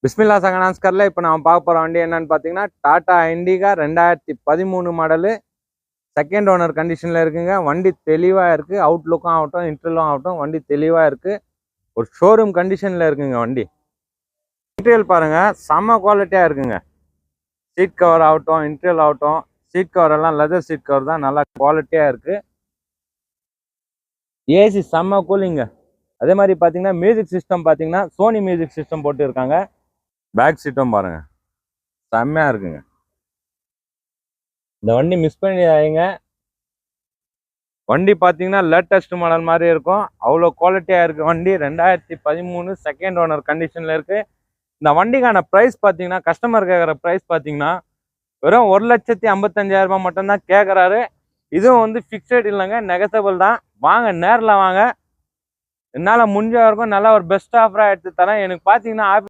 பிஸ்மில்லா சங்கனாஸ்கரில் இப்போ நான் பார்க்க போகிற வண்டி என்னன்னு பார்த்தீங்கன்னா Tata Indica 2013 model second owner கண்டிஷனில் இருக்குங்க. வண்டி தெளிவாக இருக்குது. அவுட்லுக்கும் ஆகட்டும் இன்டர்லும் ஆகட்டும் வண்டி தெளிவாக இருக்குது. ஒரு ஷோரூம் கண்டிஷனில் இருக்குங்க. வண்டி இன்டீரியல் பாருங்கள், செம்ம குவாலிட்டியாக இருக்குங்க. சீட் கவர் ஆகட்டும் இன்டீரியல் ஆகட்டும், சீட் கவர் எல்லாம் லெதர் சீட் கவர் தான், நல்லா குவாலிட்டியாக இருக்குது. ஏசி செம்ம கூலிங்க. அதே மாதிரி பார்த்தீங்கன்னா மியூசிக் சிஸ்டம் பார்த்தீங்கன்னா சோனி மியூசிக் சிஸ்டம் போட்டு இருக்காங்க. பேக் சீட்டும் பாருங்க செம்மையா இருக்குங்க. இந்த வண்டி மிஸ் பண்ணிடாதீங்க. வண்டி பார்த்தீங்கன்னா லேட்டஸ்ட் மாடல் மாதிரி இருக்கும். அவ்வளோ குவாலிட்டியாக இருக்குது. வண்டி 2013 செகண்ட் ஓனர் கண்டிஷனில் இருக்குது. இந்த வண்டிக்கான ப்ரைஸ் பார்த்தீங்கன்னா கஸ்டமர் கேட்குற ப்ரைஸ் பார்த்தீங்கன்னா வெறும் 1,55,000 மட்டும்தான் கேட்குறாரு. இதுவும் வந்து ஃபிக்ஸட் இல்லைங்க, நெகசபிள் தான். வாங்க நேரில் வாங்க, என்னால் முடிஞ்ச வரைக்கும் நல்லா ஒரு பெஸ்ட் ஆஃபராக எடுத்து தரேன். எனக்கு பார்த்தீங்கன்னா